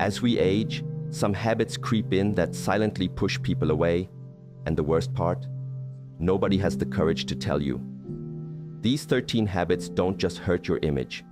As we age, some habits creep in that silently push people away, and the worst part, nobody has the courage to tell you. These 13 habits don't just hurt your image,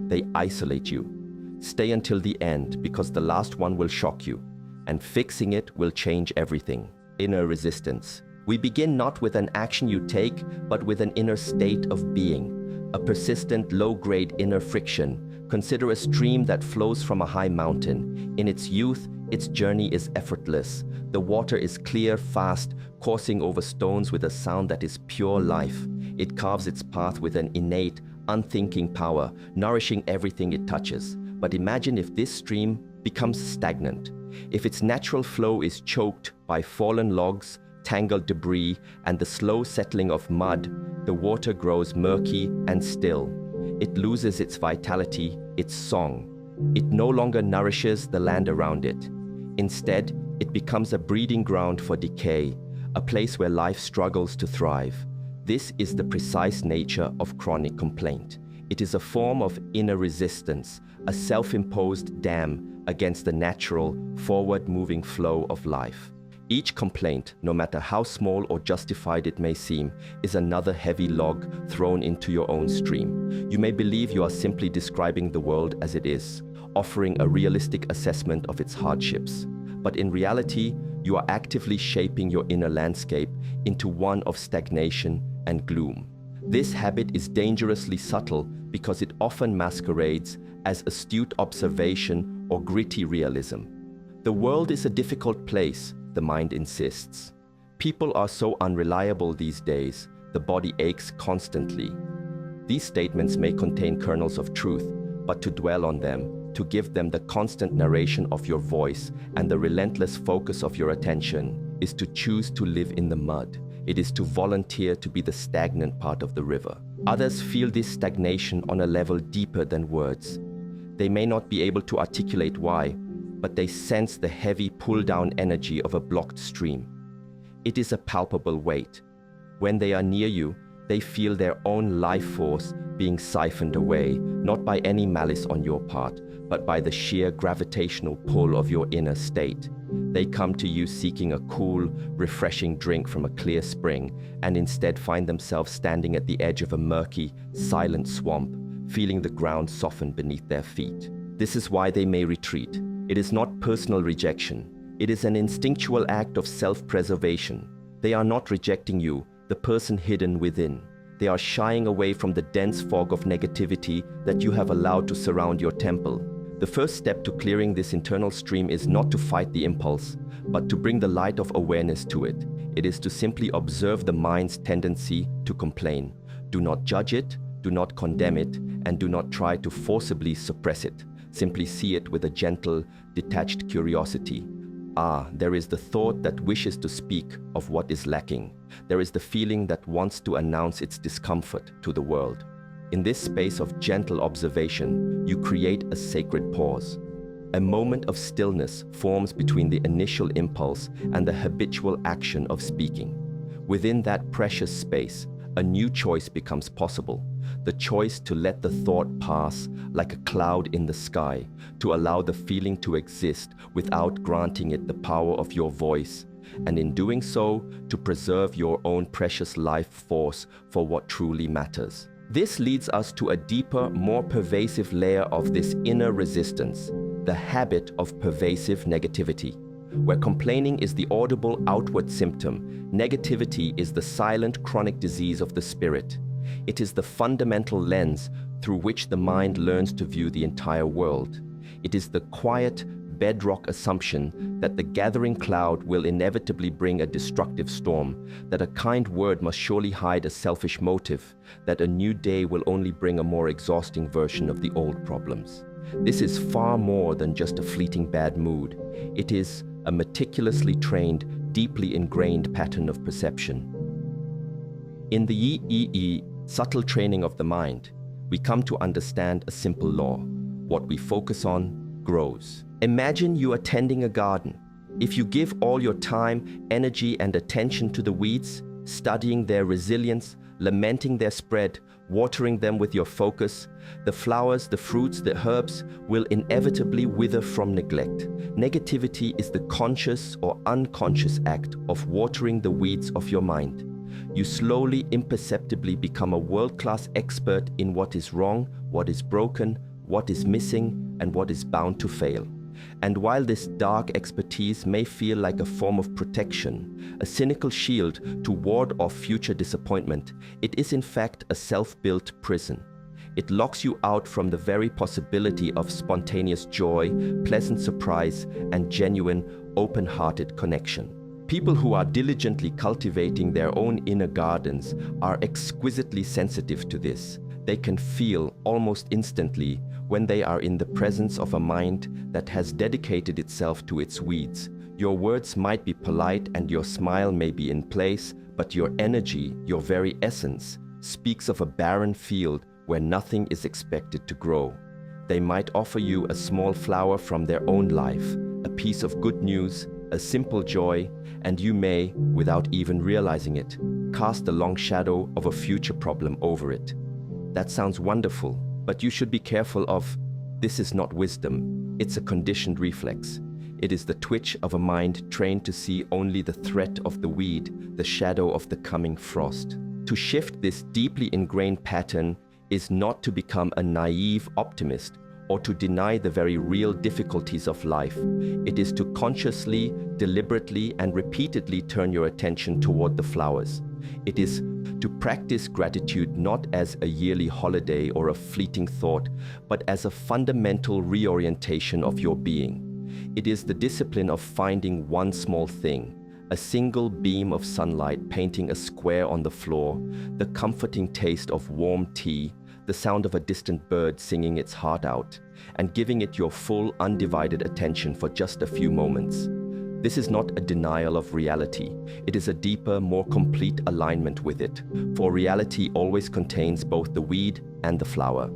they isolate you. Stay until the end because the last one will shock you, and fixing it will change everything. Inner resistance. We begin not with an action you take, but with an inner state of being, a persistent low-grade inner friction. Consider a stream that flows from a high mountain. In its youth, its journey is effortless. The water is clear, fast, coursing over stones with a sound that is pure life. It carves its path with an innate, unthinking power, nourishing everything it touches. But imagine if this stream becomes stagnant, if its natural flow is choked by fallen logs, tangled debris, and the slow settling of mud. The water grows murky and still. It loses its vitality, its song. It no longer nourishes the land around it. Instead, it becomes a breeding ground for decay, a place where life struggles to thrive. This is the precise nature of chronic complaint. It is a form of inner resistance, a self-imposed dam against the natural, forward-moving flow of life. Each complaint, no matter how small or justified it may seem, is another heavy log thrown into your own stream. You may believe you are simply describing the world as it is, offering a realistic assessment of its hardships. But in reality, you are actively shaping your inner landscape into one of stagnation and gloom. This habit is dangerously subtle because it often masquerades as astute observation or gritty realism. The world is a difficult place, the mind insists. People are so unreliable these days, the body aches constantly. These statements may contain kernels of truth, but to dwell on them, to give them the constant narration of your voice and the relentless focus of your attention, is to choose to live in the mud. It is to volunteer to be the stagnant part of the river. Others feel this stagnation on a level deeper than words. They may not be able to articulate why, but they sense the heavy pull-down energy of a blocked stream. It is a palpable weight. When they are near you, they feel their own life force being siphoned away, not by any malice on your part, but by the sheer gravitational pull of your inner state. They come to you seeking a cool, refreshing drink from a clear spring, and instead find themselves standing at the edge of a murky, silent swamp, feeling the ground soften beneath their feet. This is why they may retreat. It is not personal rejection. It is an instinctual act of self-preservation. They are not rejecting you, the person hidden within. They are shying away from the dense fog of negativity that you have allowed to surround your temple. The first step to clearing this internal stream is not to fight the impulse, but to bring the light of awareness to it. It is to simply observe the mind's tendency to complain. Do not judge it, do not condemn it, and do not try to forcibly suppress it. Simply see it with a gentle, detached curiosity. Ah, there is the thought that wishes to speak of what is lacking. There is the feeling that wants to announce its discomfort to the world. In this space of gentle observation, you create a sacred pause. A moment of stillness forms between the initial impulse and the habitual action of speaking. Within that precious space, a new choice becomes possible. The choice to let the thought pass like a cloud in the sky, to allow the feeling to exist without granting it the power of your voice, and in doing so, to preserve your own precious life force for what truly matters. This leads us to a deeper, more pervasive layer of this inner resistance, the habit of pervasive negativity. Where complaining is the audible outward symptom, negativity is the silent chronic disease of the spirit. It is the fundamental lens through which the mind learns to view the entire world. It is the quiet, bedrock assumption that the gathering cloud will inevitably bring a destructive storm, that a kind word must surely hide a selfish motive, that a new day will only bring a more exhausting version of the old problems. This is far more than just a fleeting bad mood. It is a meticulously trained, deeply ingrained pattern of perception. In the Yi subtle training of the mind, we come to understand a simple law. What we focus on grows. Imagine you are tending a garden. If you give all your time, energy, and attention to the weeds, studying their resilience, lamenting their spread, watering them with your focus, the flowers, the fruits, the herbs will inevitably wither from neglect. Negativity is the conscious or unconscious act of watering the weeds of your mind. You slowly, imperceptibly become a world-class expert in what is wrong, what is broken, what is missing, and what is bound to fail. And while this dark expertise may feel like a form of protection, a cynical shield to ward off future disappointment, it is in fact a self-built prison. It locks you out from the very possibility of spontaneous joy, pleasant surprise, and genuine, open-hearted connection. People who are diligently cultivating their own inner gardens are exquisitely sensitive to this. They can feel almost instantly when they are in the presence of a mind that has dedicated itself to its weeds. Your words might be polite and your smile may be in place, but your energy, your very essence, speaks of a barren field where nothing is expected to grow. They might offer you a small flower from their own life, a piece of good news, a simple joy, and you may, without even realizing it, cast a long shadow of a future problem over it. That sounds wonderful, but you should be careful of, this is not wisdom, it's a conditioned reflex. It is the twitch of a mind trained to see only the threat of the weed, the shadow of the coming frost. To shift this deeply ingrained pattern is not to become a naive optimist or to deny the very real difficulties of life. It is to consciously, deliberately, and repeatedly turn your attention toward the flowers. It is to practice gratitude not as a yearly holiday or a fleeting thought, but as a fundamental reorientation of your being. It is the discipline of finding one small thing, a single beam of sunlight painting a square on the floor, the comforting taste of warm tea, the sound of a distant bird singing its heart out, and giving it your full, undivided attention for just a few moments. This is not a denial of reality. It is a deeper, more complete alignment with it, for reality always contains both the weed and the flower.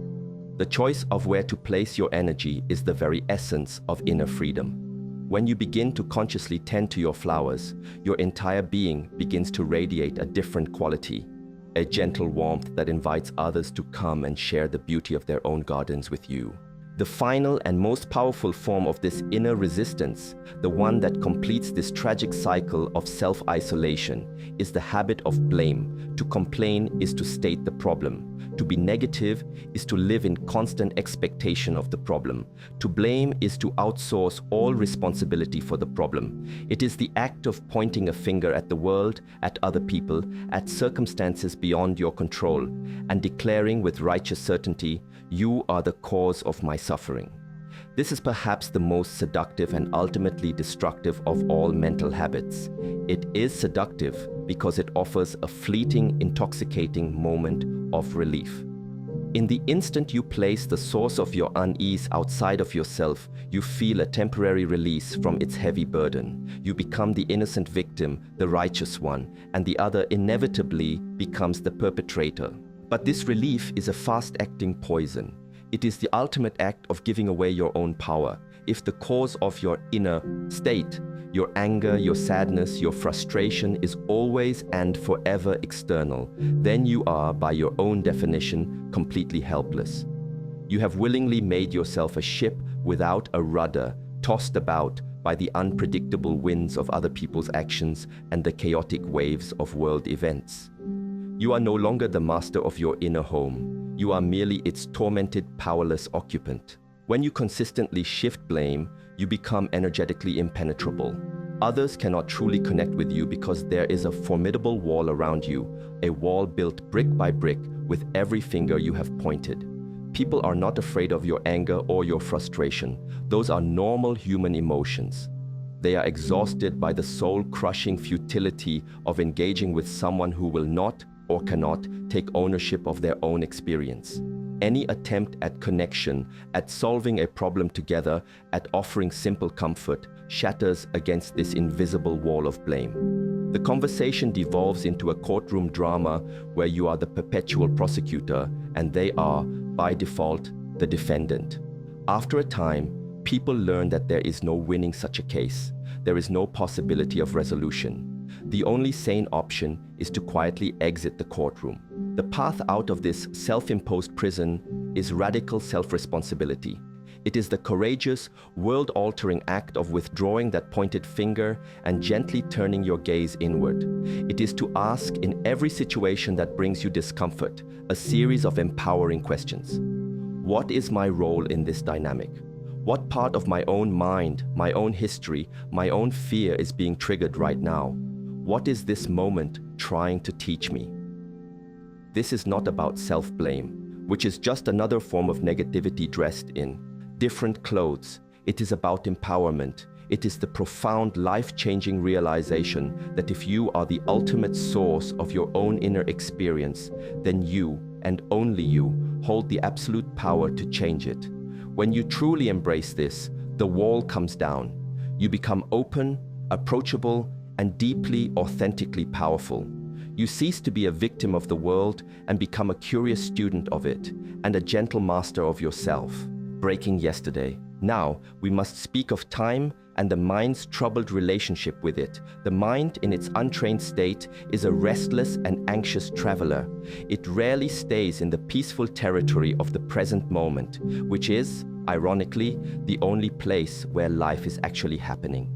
The choice of where to place your energy is the very essence of inner freedom. When you begin to consciously tend to your flowers, your entire being begins to radiate a different quality, a gentle warmth that invites others to come and share the beauty of their own gardens with you. The final and most powerful form of this inner resistance, the one that completes this tragic cycle of self-isolation, is the habit of blame. To complain is to state the problem. To be negative is to live in constant expectation of the problem. To blame is to outsource all responsibility for the problem. It is the act of pointing a finger at the world, at other people, at circumstances beyond your control, and declaring with righteous certainty, "You are the cause of my suffering." This is perhaps the most seductive and ultimately destructive of all mental habits. It is seductive because it offers a fleeting, intoxicating moment of relief. In the instant you place the source of your unease outside of yourself, you feel a temporary release from its heavy burden. You become the innocent victim, the righteous one, and the other inevitably becomes the perpetrator. But this relief is a fast-acting poison. It is the ultimate act of giving away your own power. If the cause of your inner state, your anger, your sadness, your frustration is always and forever external, then you are, by your own definition, completely helpless. You have willingly made yourself a ship without a rudder, tossed about by the unpredictable winds of other people's actions and the chaotic waves of world events. You are no longer the master of your inner home. You are merely its tormented, powerless occupant. When you consistently shift blame, you become energetically impenetrable. Others cannot truly connect with you because there is a formidable wall around you, a wall built brick by brick with every finger you have pointed. People are not afraid of your anger or your frustration. Those are normal human emotions. They are exhausted by the soul-crushing futility of engaging with someone who will not or cannot take ownership of their own experience. Any attempt at connection, at solving a problem together, at offering simple comfort, shatters against this invisible wall of blame. The conversation devolves into a courtroom drama where you are the perpetual prosecutor and they are, by default, the defendant. After a time, people learn that there is no winning such a case. There is no possibility of resolution. The only sane option is to quietly exit the courtroom. The path out of this self-imposed prison is radical self-responsibility. It is the courageous, world-altering act of withdrawing that pointed finger and gently turning your gaze inward. It is to ask in every situation that brings you discomfort a series of empowering questions. What is my role in this dynamic? What part of my own mind, my own history, my own fear is being triggered right now? What is this moment trying to teach me? This is not about self-blame, which is just another form of negativity dressed in different clothes. It is about empowerment. It is the profound, life-changing realization that if you are the ultimate source of your own inner experience, then you, and only you, hold the absolute power to change it. When you truly embrace this, the wall comes down. You become open, approachable, and deeply, authentically powerful. You cease to be a victim of the world and become a curious student of it and a gentle master of yourself. Breaking yesterday. Now, we must speak of time and the mind's troubled relationship with it. The mind, in its untrained state, is a restless and anxious traveler. It rarely stays in the peaceful territory of the present moment, which is, ironically, the only place where life is actually happening.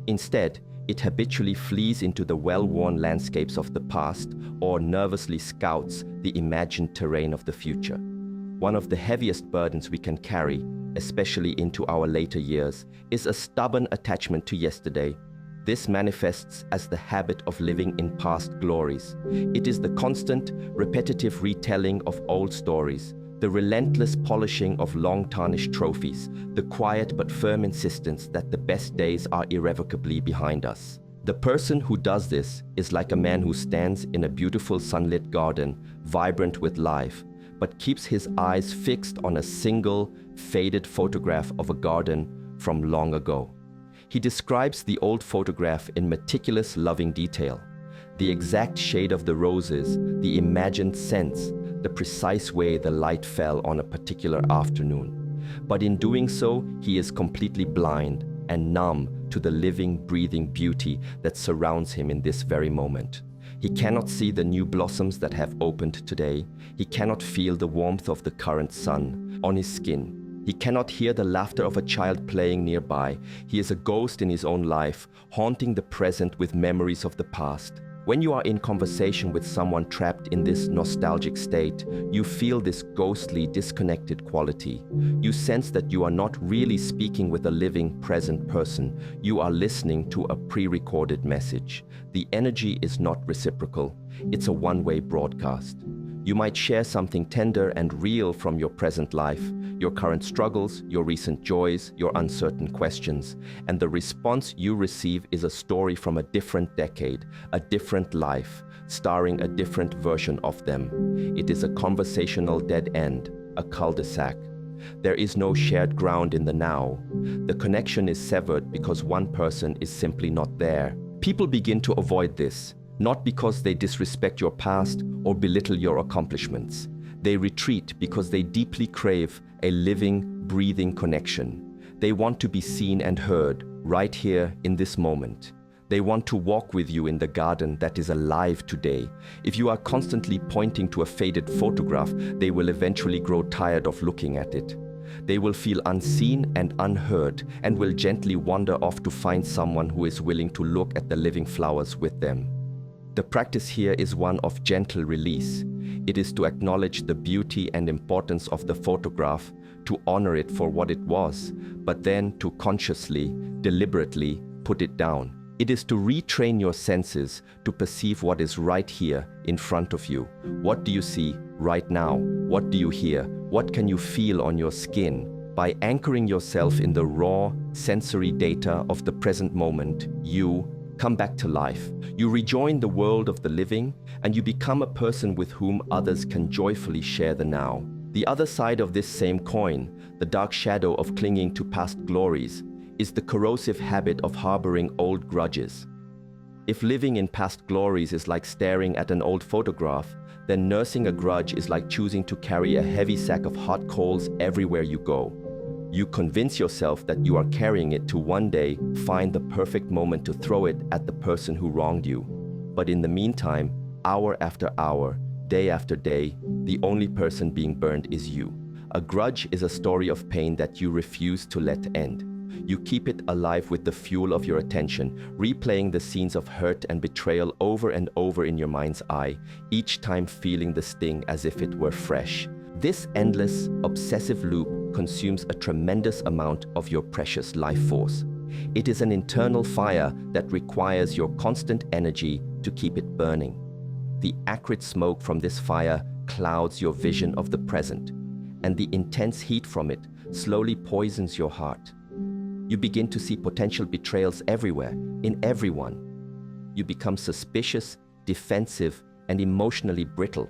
Instead, it habitually flees into the well-worn landscapes of the past or nervously scouts the imagined terrain of the future. One of the heaviest burdens we can carry, especially into our later years, is a stubborn attachment to yesterday. This manifests as the habit of living in past glories. It is the constant, repetitive retelling of old stories, the relentless polishing of long-tarnished trophies, the quiet but firm insistence that the best days are irrevocably behind us. The person who does this is like a man who stands in a beautiful sunlit garden, vibrant with life, but keeps his eyes fixed on a single, faded photograph of a garden from long ago. He describes the old photograph in meticulous, loving detail. The exact shade of the roses, the imagined scents, the precise way the light fell on a particular afternoon. But in doing so, he is completely blind and numb to the living, breathing beauty that surrounds him in this very moment. He cannot see the new blossoms that have opened today. He cannot feel the warmth of the current sun on his skin. He cannot hear the laughter of a child playing nearby. He is a ghost in his own life, haunting the present with memories of the past. When you are in conversation with someone trapped in this nostalgic state, you feel this ghostly, disconnected quality. You sense that you are not really speaking with a living, present person. You are listening to a pre-recorded message. The energy is not reciprocal. It's a one-way broadcast. You might share something tender and real from your present life, your current struggles, your recent joys, your uncertain questions, and the response you receive is a story from a different decade, a different life, starring a different version of them. It is a conversational dead end, a cul-de-sac. There is no shared ground in the now. The connection is severed because one person is simply not there. People begin to avoid this, not because they disrespect your past or belittle your accomplishments. They retreat because they deeply crave a living, breathing connection. They want to be seen and heard right here in this moment. They want to walk with you in the garden that is alive today. If you are constantly pointing to a faded photograph, they will eventually grow tired of looking at it. They will feel unseen and unheard and will gently wander off to find someone who is willing to look at the living flowers with them. The practice here is one of gentle release. It is to acknowledge the beauty and importance of the photograph, to honor it for what it was, but then to consciously, deliberately put it down. It is to retrain your senses to perceive what is right here in front of you. What do you see right now? What do you hear? What can you feel on your skin? By anchoring yourself in the raw, sensory data of the present moment, you come back to life. You rejoin the world of the living, and you become a person with whom others can joyfully share the now. The other side of this same coin, the dark shadow of clinging to past glories, is the corrosive habit of harboring old grudges. If living in past glories is like staring at an old photograph, then nursing a grudge is like choosing to carry a heavy sack of hot coals everywhere you go. You convince yourself that you are carrying it to one day find the perfect moment to throw it at the person who wronged you. But in the meantime, hour after hour, Day after day, the only person being burned is you. A grudge is a story of pain that you refuse to let end. You keep it alive with the fuel of your attention, replaying the scenes of hurt and betrayal over and over in your mind's eye, each time feeling the sting as if it were fresh. This endless, obsessive loop consumes a tremendous amount of your precious life force. It is an internal fire that requires your constant energy to keep it burning. The acrid smoke from this fire clouds your vision of the present, and the intense heat from it slowly poisons your heart. You begin to see potential betrayals everywhere, in everyone. You become suspicious, defensive, and emotionally brittle.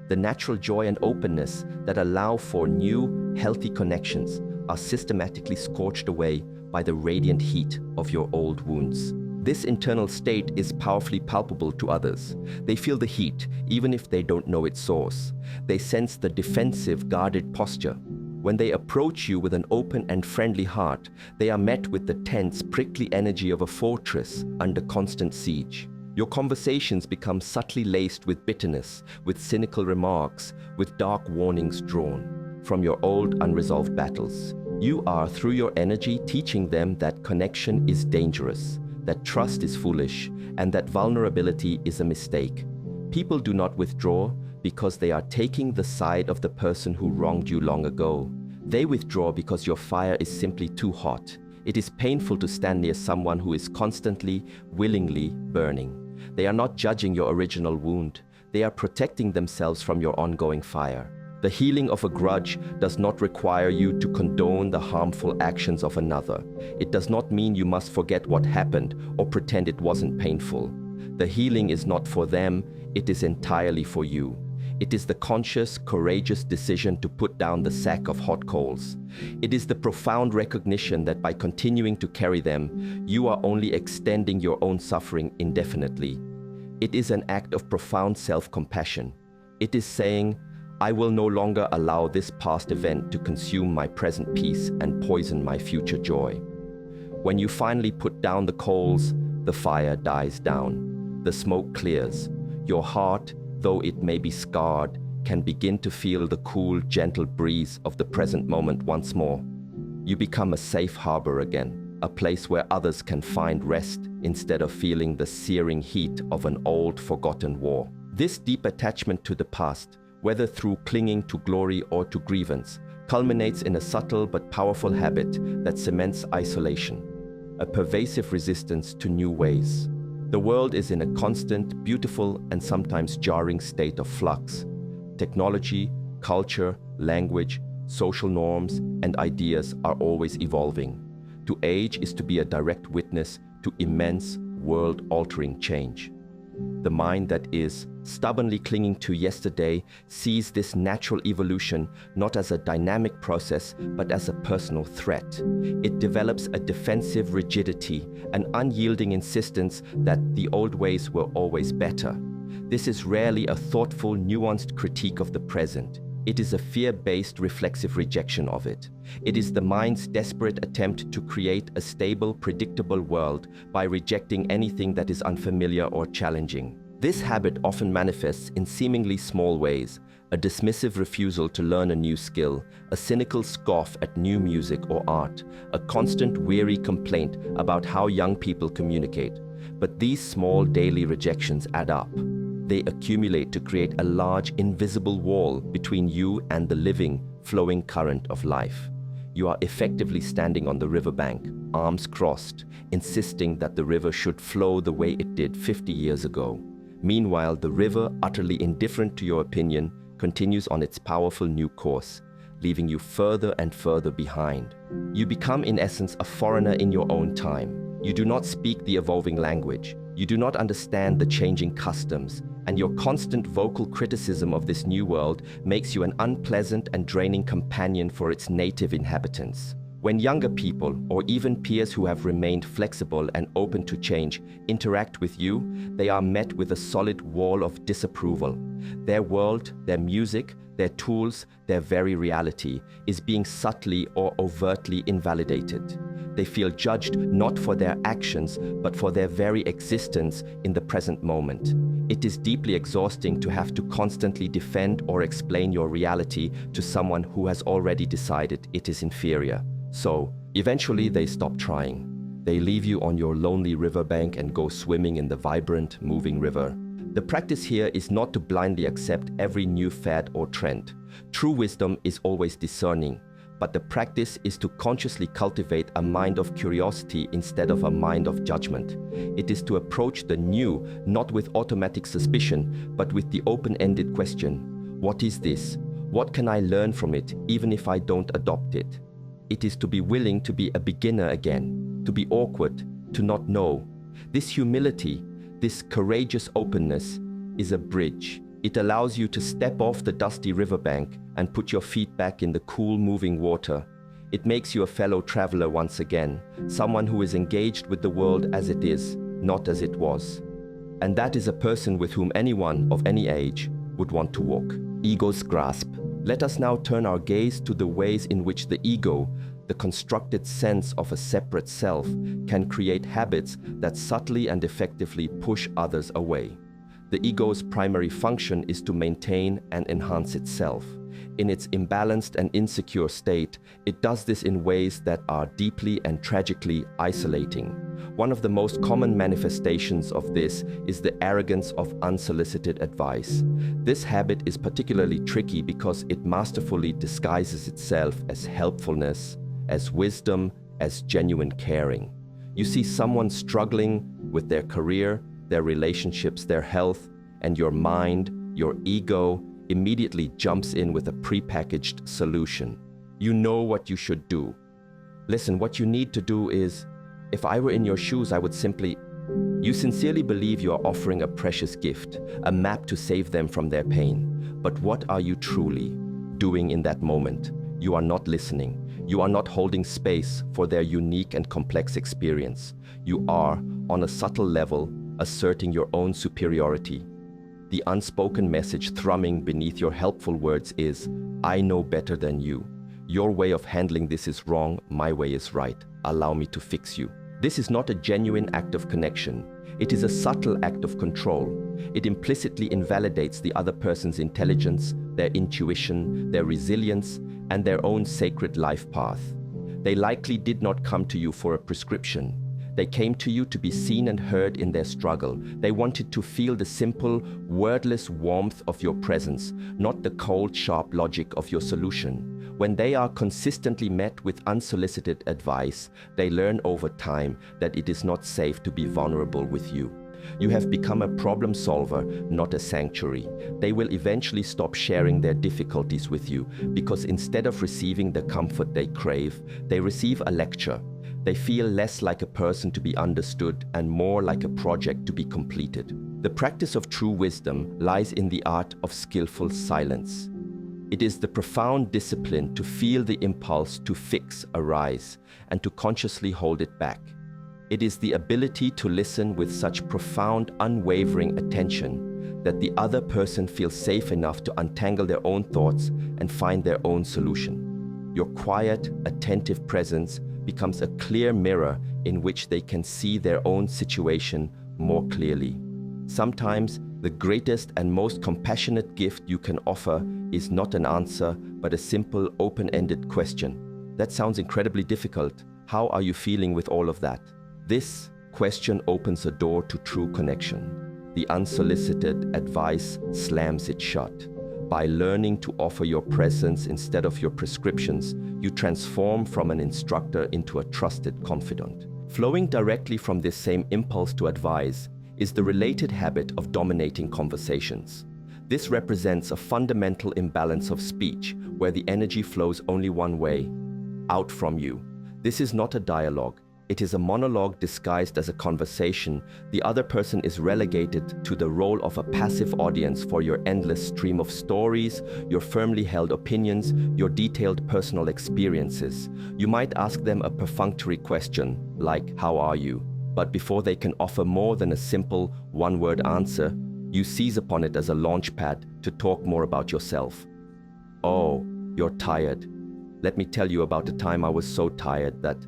The natural joy and openness that allow for new, healthy connections are systematically scorched away by the radiant heat of your old wounds. This internal state is powerfully palpable to others. They feel the heat, even if they don't know its source. They sense the defensive, guarded posture. When they approach you with an open and friendly heart, they are met with the tense, prickly energy of a fortress under constant siege. Your conversations become subtly laced with bitterness, with cynical remarks, with dark warnings drawn from your old unresolved battles. You are, through your energy, teaching them that connection is dangerous, that trust is foolish, and that vulnerability is a mistake. People do not withdraw because they are taking the side of the person who wronged you long ago. They withdraw because your fire is simply too hot. It is painful to stand near someone who is constantly, willingly burning. They are not judging your original wound. They are protecting themselves from your ongoing fire. The healing of a grudge does not require you to condone the harmful actions of another. It does not mean you must forget what happened or pretend it wasn't painful. The healing is not for them, it is entirely for you. It is the conscious, courageous decision to put down the sack of hot coals. It is the profound recognition that by continuing to carry them, you are only extending your own suffering indefinitely. It is an act of profound self-compassion. It is saying, I will no longer allow this past event to consume my present peace and poison my future joy. When you finally put down the coals, the fire dies down. The smoke clears. Your heart, though it may be scarred, can begin to feel the cool, gentle breeze of the present moment once more. You become a safe harbor again, a place where others can find rest instead of feeling the searing heat of an old, forgotten war. This deep attachment to the past, whether through clinging to glory or to grievance, culminates in a subtle but powerful habit that cements isolation, a pervasive resistance to new ways. The world is in a constant, beautiful, and sometimes jarring state of flux. Technology, culture, language, social norms, and ideas are always evolving. To age is to be a direct witness to immense, world-altering change. The mind that is stubbornly clinging to yesterday sees this natural evolution not as a dynamic process, but as a personal threat. It develops a defensive rigidity, an unyielding insistence that the old ways were always better. This is rarely a thoughtful, nuanced critique of the present. It is a fear-based, reflexive rejection of it. It is the mind's desperate attempt to create a stable, predictable world by rejecting anything that is unfamiliar or challenging. This habit often manifests in seemingly small ways: a dismissive refusal to learn a new skill, a cynical scoff at new music or art, a constant weary complaint about how young people communicate. But these small daily rejections add up. They accumulate to create a large, invisible wall between you and the living, flowing current of life. You are effectively standing on the riverbank, arms crossed, insisting that the river should flow the way it did 50 years ago. Meanwhile, the river, utterly indifferent to your opinion, continues on its powerful new course, leaving you further and further behind. You become, in essence, a foreigner in your own time. You do not speak the evolving language. You do not understand the changing customs, and your constant vocal criticism of this new world makes you an unpleasant and draining companion for its native inhabitants. When younger people, or even peers who have remained flexible and open to change, interact with you, they are met with a solid wall of disapproval. Their world, their music, their tools, their very reality is being subtly or overtly invalidated. They feel judged not for their actions, but for their very existence in the present moment. It is deeply exhausting to have to constantly defend or explain your reality to someone who has already decided it is inferior. So, eventually they stop trying. They leave you on your lonely riverbank and go swimming in the vibrant, moving river. The practice here is not to blindly accept every new fad or trend. True wisdom is always discerning, but the practice is to consciously cultivate a mind of curiosity instead of a mind of judgment. It is to approach the new not with automatic suspicion, but with the open-ended question: what is this? What can I learn from it, even if I don't adopt it? It is to be willing to be a beginner again, to be awkward, to not know. This humility, this courageous openness, is a bridge. It allows you to step off the dusty riverbank and put your feet back in the cool, moving water. It makes you a fellow traveler once again, someone who is engaged with the world as it is, not as it was. And that is a person with whom anyone of any age would want to walk. Ego's grasp. Let us now turn our gaze to the ways in which the ego, the constructed sense of a separate self, can create habits that subtly and effectively push others away. The ego's primary function is to maintain and enhance itself. In its imbalanced and insecure state, it does this in ways that are deeply and tragically isolating. One of the most common manifestations of this is the arrogance of unsolicited advice. This habit is particularly tricky because it masterfully disguises itself as helpfulness, as wisdom, as genuine caring. You see someone struggling with their career, their relationships, their health, and your mind, your ego, immediately jumps in with a prepackaged solution. You know what you should do. Listen, what you need to do is, if I were in your shoes, I would simply... You sincerely believe you are offering a precious gift, a map to save them from their pain. But what are you truly doing in that moment? You are not listening. You are not holding space for their unique and complex experience. You are, on a subtle level, asserting your own superiority. The unspoken message thrumming beneath your helpful words is, I know better than you. Your way of handling this is wrong, my way is right. Allow me to fix you. This is not a genuine act of connection. It is a subtle act of control. It implicitly invalidates the other person's intelligence, their intuition, their resilience, and their own sacred life path. They likely did not come to you for a prescription. They came to you to be seen and heard in their struggle. They wanted to feel the simple, wordless warmth of your presence, not the cold, sharp logic of your solution. When they are consistently met with unsolicited advice, they learn over time that it is not safe to be vulnerable with you. You have become a problem solver, not a sanctuary. They will eventually stop sharing their difficulties with you because instead of receiving the comfort they crave, they receive a lecture. They feel less like a person to be understood and more like a project to be completed. The practice of true wisdom lies in the art of skillful silence. It is the profound discipline to feel the impulse to fix arise and to consciously hold it back. It is the ability to listen with such profound, unwavering attention that the other person feels safe enough to untangle their own thoughts and find their own solution. Your quiet, attentive presence becomes a clear mirror in which they can see their own situation more clearly. Sometimes, the greatest and most compassionate gift you can offer is not an answer, but a simple, open-ended question. That sounds incredibly difficult. How are you feeling with all of that? This question opens a door to true connection. The unsolicited advice slams it shut. By learning to offer your presence instead of your prescriptions, you transform from an instructor into a trusted confidant. Flowing directly from this same impulse to advise is the related habit of dominating conversations. This represents a fundamental imbalance of speech, where the energy flows only one way, out from you. This is not a dialogue. It is a monologue disguised as a conversation. The other person is relegated to the role of a passive audience for your endless stream of stories, your firmly held opinions, your detailed personal experiences. You might ask them a perfunctory question, like, "How are you?" But before they can offer more than a simple, one-word answer, you seize upon it as a launchpad to talk more about yourself. "Oh, you're tired. Let me tell you about the time I was so tired that..."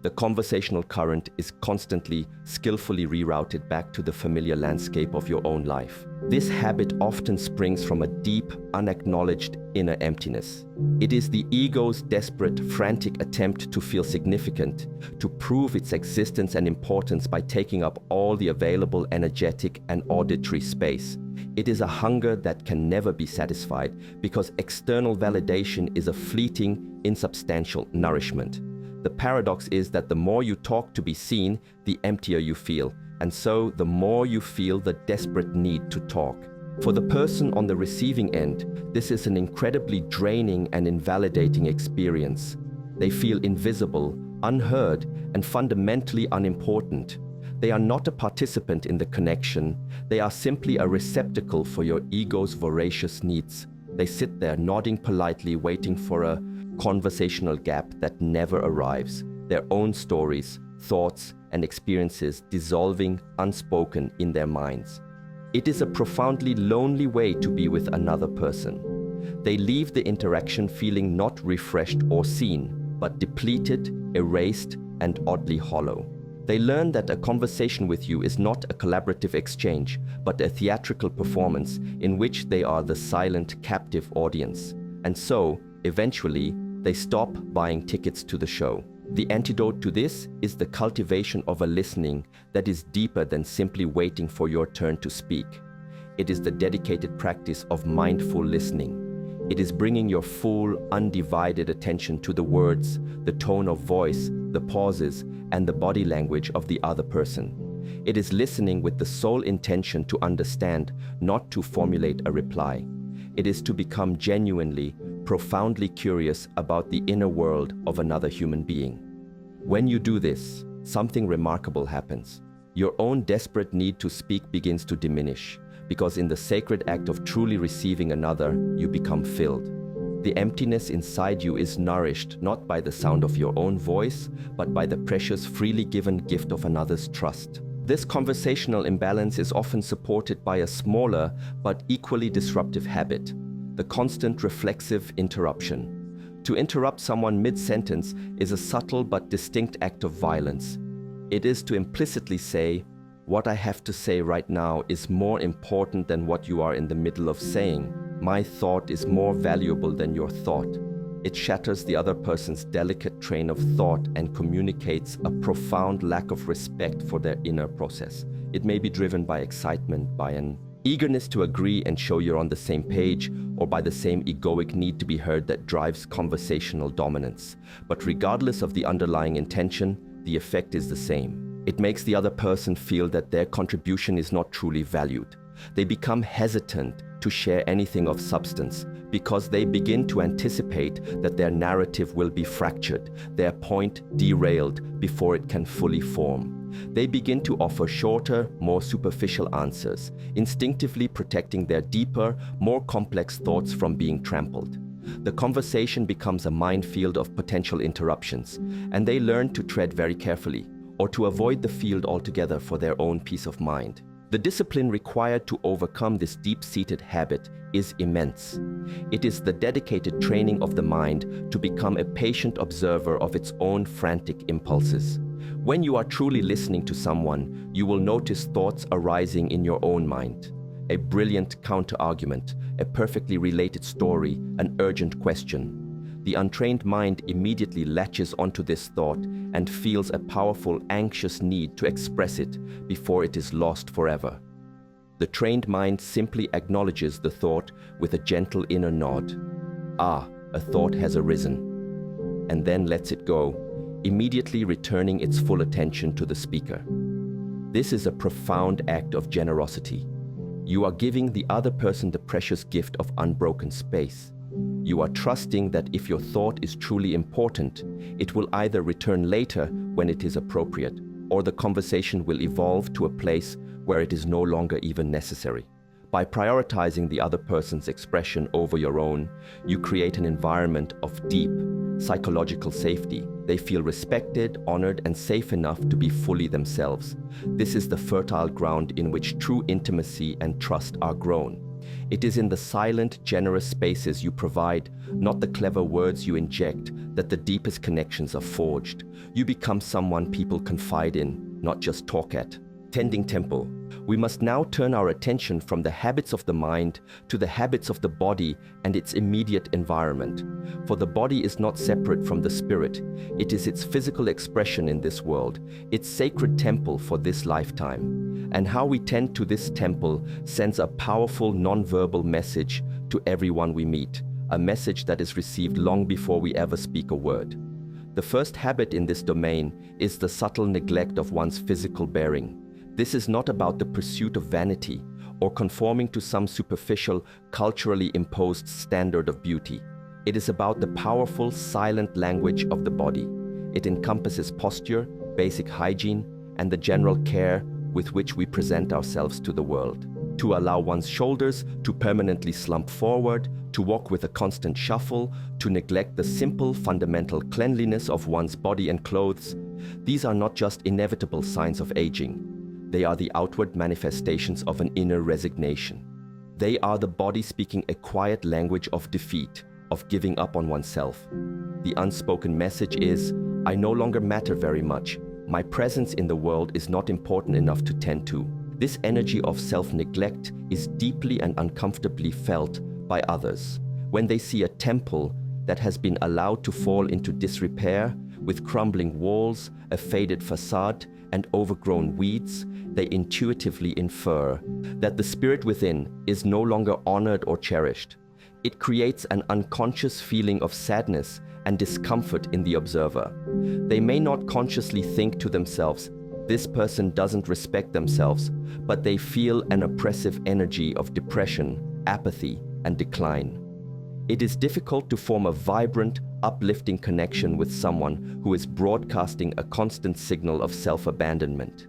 The conversational current is constantly, skillfully rerouted back to the familiar landscape of your own life. This habit often springs from a deep, unacknowledged inner emptiness. It is the ego's desperate, frantic attempt to feel significant, to prove its existence and importance by taking up all the available energetic and auditory space. It is a hunger that can never be satisfied because external validation is a fleeting, insubstantial nourishment. The paradox is that the more you talk to be seen, the emptier you feel, and so the more you feel the desperate need to talk. For the person on the receiving end, this is an incredibly draining and invalidating experience. They feel invisible, unheard, and fundamentally unimportant. They are not a participant in the connection. They are simply a receptacle for your ego's voracious needs. They sit there nodding politely, waiting for a conversational gap that never arrives. Their own stories, thoughts, and experiences dissolving unspoken in their minds. It is a profoundly lonely way to be with another person. They leave the interaction feeling not refreshed or seen, but depleted, erased, and oddly hollow. They learn that a conversation with you is not a collaborative exchange, but a theatrical performance in which they are the silent, captive audience. And so, eventually, they stop buying tickets to the show. The antidote to this is the cultivation of a listening that is deeper than simply waiting for your turn to speak. It is the dedicated practice of mindful listening. It is bringing your full, undivided attention to the words, the tone of voice, the pauses, and the body language of the other person. It is listening with the sole intention to understand, not to formulate a reply. It is to become genuinely, profoundly curious about the inner world of another human being. When you do this, something remarkable happens. Your own desperate need to speak begins to diminish, because in the sacred act of truly receiving another, you become filled. The emptiness inside you is nourished not by the sound of your own voice, but by the precious, freely given gift of another's trust. This conversational imbalance is often supported by a smaller but equally disruptive habit: the constant reflexive interruption. To interrupt someone mid-sentence is a subtle but distinct act of violence. It is to implicitly say, "What I have to say right now is more important than what you are in the middle of saying. My thought is more valuable than your thought." It shatters the other person's delicate train of thought and communicates a profound lack of respect for their inner process. It may be driven by excitement, by an eagerness to agree and show you're on the same page, or by the same egoic need to be heard that drives conversational dominance. But regardless of the underlying intention, the effect is the same. It makes the other person feel that their contribution is not truly valued. They become hesitant to share anything of substance because they begin to anticipate that their narrative will be fractured, their point derailed before it can fully form. They begin to offer shorter, more superficial answers, instinctively protecting their deeper, more complex thoughts from being trampled. The conversation becomes a minefield of potential interruptions, and they learn to tread very carefully, or to avoid the field altogether for their own peace of mind. The discipline required to overcome this deep-seated habit is immense. It is the dedicated training of the mind to become a patient observer of its own frantic impulses. When you are truly listening to someone, you will notice thoughts arising in your own mind. A brilliant counter-argument, a perfectly related story, an urgent question. The untrained mind immediately latches onto this thought and feels a powerful, anxious need to express it before it is lost forever. The trained mind simply acknowledges the thought with a gentle inner nod. Ah, a thought has arisen, and then lets it go, immediately returning its full attention to the speaker. This is a profound act of generosity. You are giving the other person the precious gift of unbroken space. You are trusting that if your thought is truly important, it will either return later when it is appropriate, or the conversation will evolve to a place where it is no longer even necessary. By prioritizing the other person's expression over your own, you create an environment of deep, psychological safety. They feel respected, honored, and safe enough to be fully themselves. This is the fertile ground in which true intimacy and trust are grown. It is in the silent, generous spaces you provide, not the clever words you inject, that the deepest connections are forged. You become someone people confide in, not just talk at. Tending temple. We must now turn our attention from the habits of the mind to the habits of the body and its immediate environment. For the body is not separate from the spirit. It is its physical expression in this world, its sacred temple for this lifetime. And how we tend to this temple sends a powerful non-verbal message to everyone we meet, a message that is received long before we ever speak a word. The first habit in this domain is the subtle neglect of one's physical bearing. This is not about the pursuit of vanity or conforming to some superficial, culturally imposed standard of beauty. It is about the powerful, silent language of the body. It encompasses posture, basic hygiene, and the general care with which we present ourselves to the world. To allow one's shoulders to permanently slump forward, to walk with a constant shuffle, to neglect the simple, fundamental cleanliness of one's body and clothes, these are not just inevitable signs of aging. They are the outward manifestations of an inner resignation. They are the body speaking a quiet language of defeat, of giving up on oneself. The unspoken message is, I no longer matter very much. My presence in the world is not important enough to tend to. This energy of self-neglect is deeply and uncomfortably felt by others. When they see a temple that has been allowed to fall into disrepair, with crumbling walls, a faded facade, and overgrown weeds, they intuitively infer that the spirit within is no longer honored or cherished. It creates an unconscious feeling of sadness and discomfort in the observer. They may not consciously think to themselves, this person doesn't respect themselves, but they feel an oppressive energy of depression, apathy, and decline. It is difficult to form a vibrant, uplifting connection with someone who is broadcasting a constant signal of self-abandonment.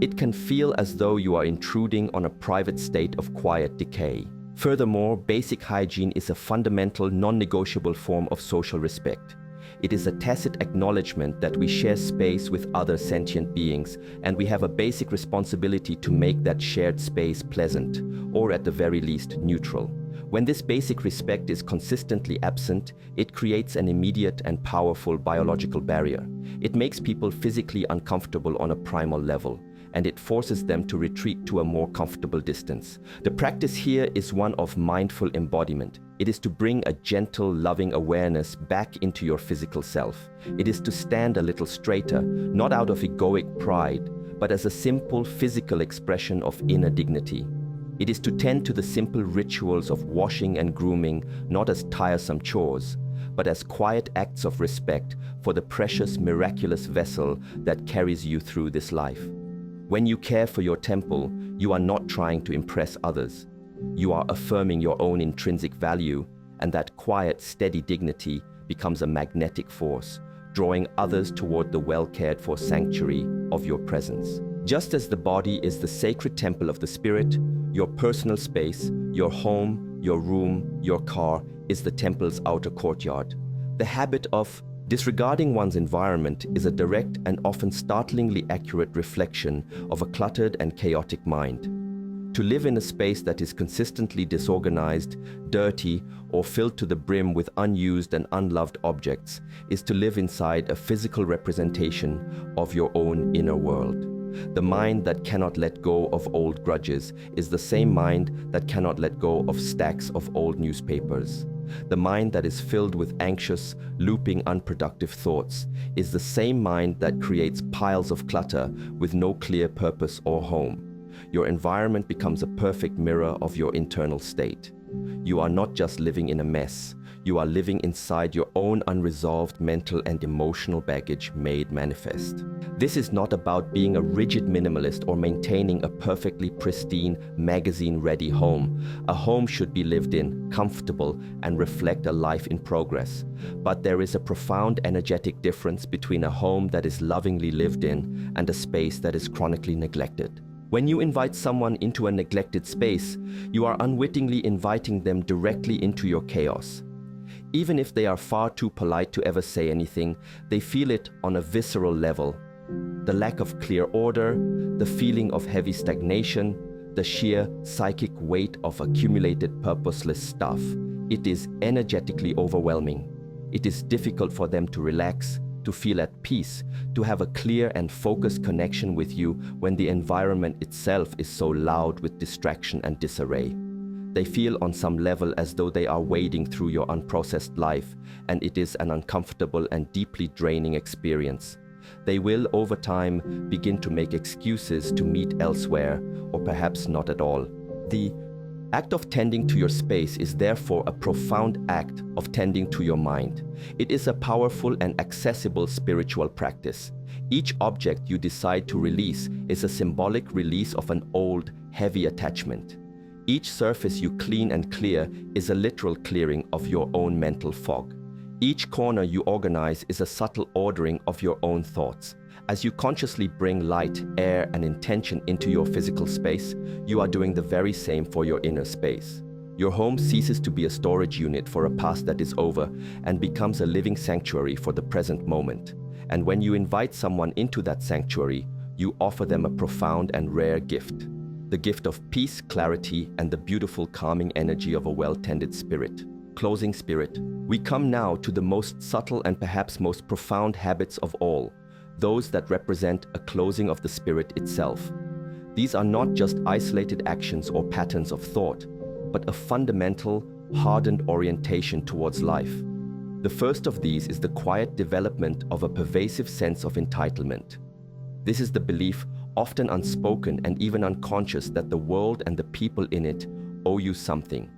It can feel as though you are intruding on a private state of quiet decay. Furthermore, basic hygiene is a fundamental, non-negotiable form of social respect. It is a tacit acknowledgement that we share space with other sentient beings, and we have a basic responsibility to make that shared space pleasant, or at the very least, neutral. When this basic respect is consistently absent, it creates an immediate and powerful biological barrier. It makes people physically uncomfortable on a primal level, and it forces them to retreat to a more comfortable distance. The practice here is one of mindful embodiment. It is to bring a gentle, loving awareness back into your physical self. It is to stand a little straighter, not out of egoic pride, but as a simple physical expression of inner dignity. It is to tend to the simple rituals of washing and grooming, not as tiresome chores, but as quiet acts of respect for the precious, miraculous vessel that carries you through this life. When you care for your temple, you are not trying to impress others. You are affirming your own intrinsic value, and that quiet, steady dignity becomes a magnetic force, drawing others toward the well-cared-for sanctuary of your presence. Just as the body is the sacred temple of the spirit, your personal space, your home, your room, your car is the temple's outer courtyard. The habit of disregarding one's environment is a direct and often startlingly accurate reflection of a cluttered and chaotic mind. To live in a space that is consistently disorganized, dirty, or filled to the brim with unused and unloved objects is to live inside a physical representation of your own inner world. The mind that cannot let go of old grudges is the same mind that cannot let go of stacks of old newspapers. The mind that is filled with anxious, looping, unproductive thoughts is the same mind that creates piles of clutter with no clear purpose or home. Your environment becomes a perfect mirror of your internal state. You are not just living in a mess. You are living inside your own unresolved mental and emotional baggage made manifest. This is not about being a rigid minimalist or maintaining a perfectly pristine, magazine-ready home. A home should be lived in, comfortable, and reflect a life in progress. But there is a profound energetic difference between a home that is lovingly lived in and a space that is chronically neglected. When you invite someone into a neglected space, you are unwittingly inviting them directly into your chaos. Even if they are far too polite to ever say anything, they feel it on a visceral level. The lack of clear order, the feeling of heavy stagnation, the sheer psychic weight of accumulated purposeless stuff, it is energetically overwhelming. It is difficult for them to relax, to feel at peace, to have a clear and focused connection with you when the environment itself is so loud with distraction and disarray. They feel on some level as though they are wading through your unprocessed life, and it is an uncomfortable and deeply draining experience. They will, over time, begin to make excuses to meet elsewhere, or perhaps not at all. The act of tending to your space is therefore a profound act of tending to your mind. It is a powerful and accessible spiritual practice. Each object you decide to release is a symbolic release of an old, heavy attachment. Each surface you clean and clear is a literal clearing of your own mental fog. Each corner you organize is a subtle ordering of your own thoughts. As you consciously bring light, air, and intention into your physical space, you are doing the very same for your inner space. Your home ceases to be a storage unit for a past that is over and becomes a living sanctuary for the present moment. And when you invite someone into that sanctuary, you offer them a profound and rare gift. The gift of peace, clarity, and the beautiful calming energy of a well-tended spirit. Closing spirit. We come now to the most subtle and perhaps most profound habits of all, those that represent a closing of the spirit itself. These are not just isolated actions or patterns of thought, but a fundamental, hardened orientation towards life. The first of these is the quiet development of a pervasive sense of entitlement. This is the belief, often unspoken and even unconscious, that the world and the people in it owe you something.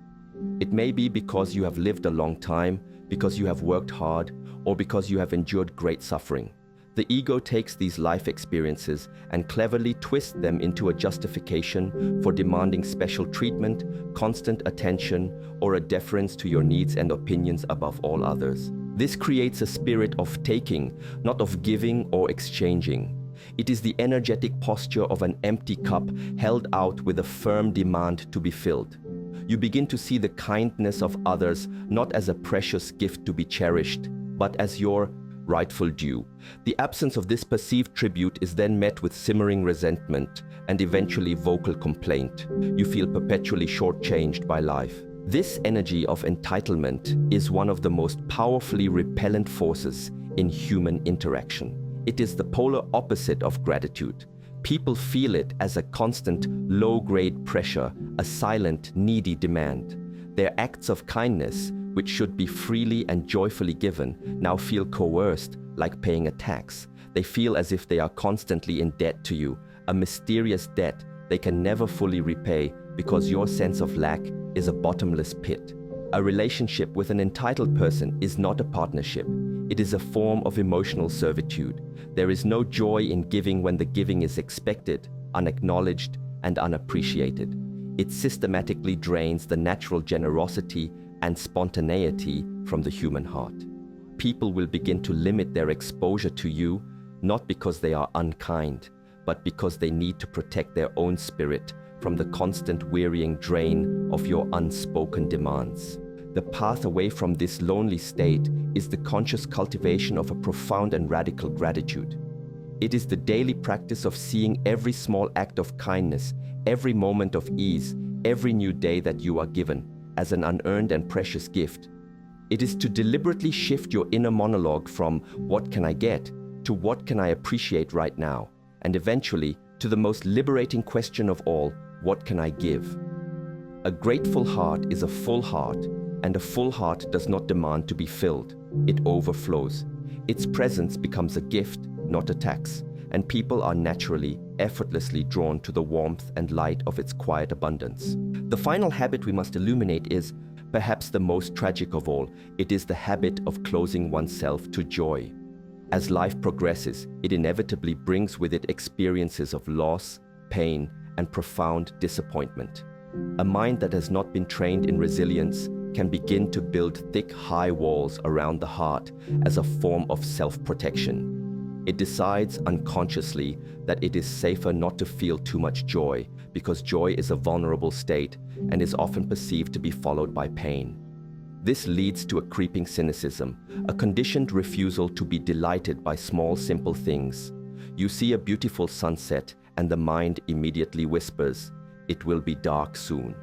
It may be because you have lived a long time, because you have worked hard, or because you have endured great suffering. The ego takes these life experiences and cleverly twists them into a justification for demanding special treatment, constant attention, or a deference to your needs and opinions above all others. This creates a spirit of taking, not of giving or exchanging. It is the energetic posture of an empty cup held out with a firm demand to be filled. You begin to see the kindness of others not as a precious gift to be cherished, but as your rightful due. The absence of this perceived tribute is then met with simmering resentment and eventually vocal complaint. You feel perpetually shortchanged by life. This energy of entitlement is one of the most powerfully repellent forces in human interaction. It is the polar opposite of gratitude. People feel it as a constant, low-grade pressure, a silent, needy demand. Their acts of kindness, which should be freely and joyfully given, now feel coerced, like paying a tax. They feel as if they are constantly in debt to you, a mysterious debt they can never fully repay because your sense of lack is a bottomless pit. A relationship with an entitled person is not a partnership. It is a form of emotional servitude. There is no joy in giving when the giving is expected, unacknowledged, and unappreciated. It systematically drains the natural generosity and spontaneity from the human heart. People will begin to limit their exposure to you, not because they are unkind, but because they need to protect their own spirit from the constant wearying drain of your unspoken demands. The path away from this lonely state is the conscious cultivation of a profound and radical gratitude. It is the daily practice of seeing every small act of kindness, every moment of ease, every new day that you are given as an unearned and precious gift. It is to deliberately shift your inner monologue from "what can I get" to "what can I appreciate right now," and eventually to the most liberating question of all, "what can I give?" A grateful heart is a full heart, and a full heart does not demand to be filled. It overflows. Its presence becomes a gift, not a tax, and people are naturally, effortlessly drawn to the warmth and light of its quiet abundance. The final habit we must illuminate is, perhaps the most tragic of all. It is the habit of closing oneself to joy. As life progresses, it inevitably brings with it experiences of loss, pain, and profound disappointment. A mind that has not been trained in resilience can begin to build thick, high walls around the heart as a form of self-protection. It decides unconsciously that it is safer not to feel too much joy, because joy is a vulnerable state and is often perceived to be followed by pain. This leads to a creeping cynicism, a conditioned refusal to be delighted by small, simple things. You see a beautiful sunset and the mind immediately whispers, it will be dark soon.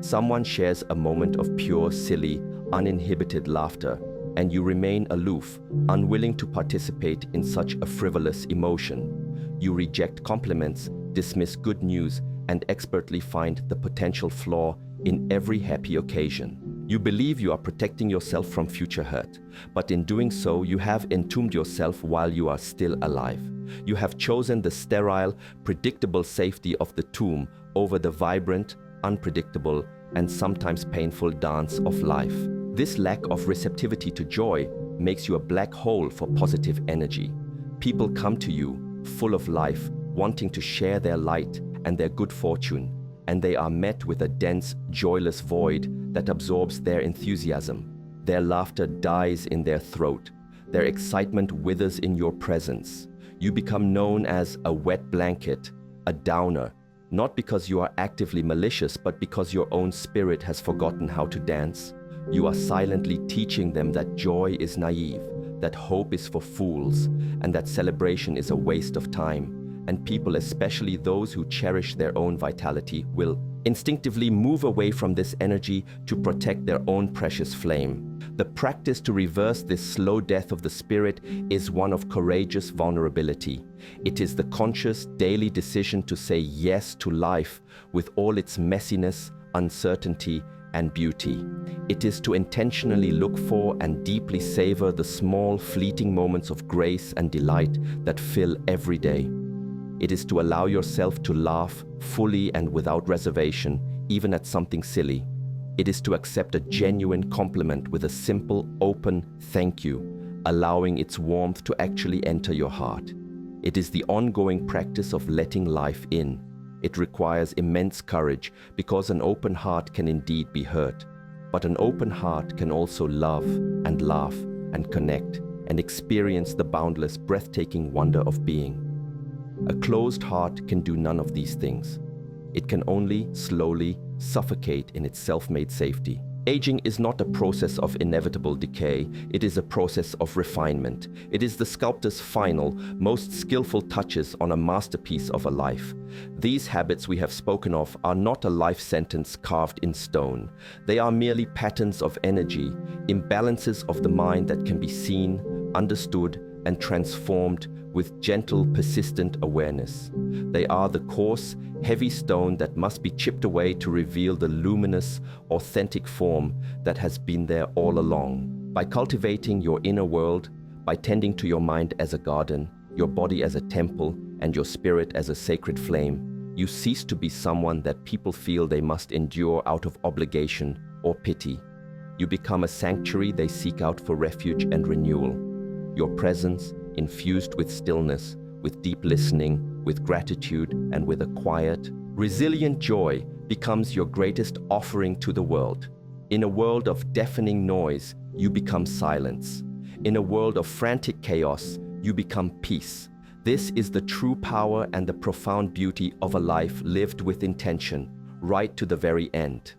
Someone shares a moment of pure, silly, uninhibited laughter, and you remain aloof, unwilling to participate in such a frivolous emotion. You reject compliments, dismiss good news, and expertly find the potential flaw in every happy occasion. You believe you are protecting yourself from future hurt, but in doing so, you have entombed yourself while you are still alive. You have chosen the sterile, predictable safety of the tomb over the vibrant, unpredictable, and sometimes painful dance of life. This lack of receptivity to joy makes you a black hole for positive energy. People come to you, full of life, wanting to share their light and their good fortune, and they are met with a dense, joyless void that absorbs their enthusiasm. Their laughter dies in their throat. Their excitement withers in your presence. You become known as a wet blanket, a downer, not because you are actively malicious, but because your own spirit has forgotten how to dance. You are silently teaching them that joy is naive, that hope is for fools, and that celebration is a waste of time. And people, especially those who cherish their own vitality, will instinctively move away from this energy to protect their own precious flame. The practice to reverse this slow death of the spirit is one of courageous vulnerability. It is the conscious daily decision to say yes to life with all its messiness, uncertainty, and beauty. It is to intentionally look for and deeply savor the small, fleeting moments of grace and delight that fill every day. It is to allow yourself to laugh fully and without reservation, even at something silly. It is to accept a genuine compliment with a simple, open thank you, allowing its warmth to actually enter your heart. It is the ongoing practice of letting life in. It requires immense courage because an open heart can indeed be hurt. But an open heart can also love and laugh and connect and experience the boundless, breathtaking wonder of being. A closed heart can do none of these things. It can only slowly suffocate in its self-made safety. Aging is not a process of inevitable decay, it is a process of refinement. It is the sculptor's final, most skillful touches on a masterpiece of a life. These habits we have spoken of are not a life sentence carved in stone. They are merely patterns of energy, imbalances of the mind that can be seen, understood, and transformed with gentle, persistent awareness. They are the coarse, heavy stone that must be chipped away to reveal the luminous, authentic form that has been there all along. By cultivating your inner world, by tending to your mind as a garden, your body as a temple, and your spirit as a sacred flame, you cease to be someone that people feel they must endure out of obligation or pity. You become a sanctuary they seek out for refuge and renewal. Your presence, infused with stillness, with deep listening, with gratitude, and with a quiet, resilient joy, becomes your greatest offering to the world. In a world of deafening noise, you become silence. In a world of frantic chaos, you become peace. This is the true power and the profound beauty of a life lived with intention, right to the very end.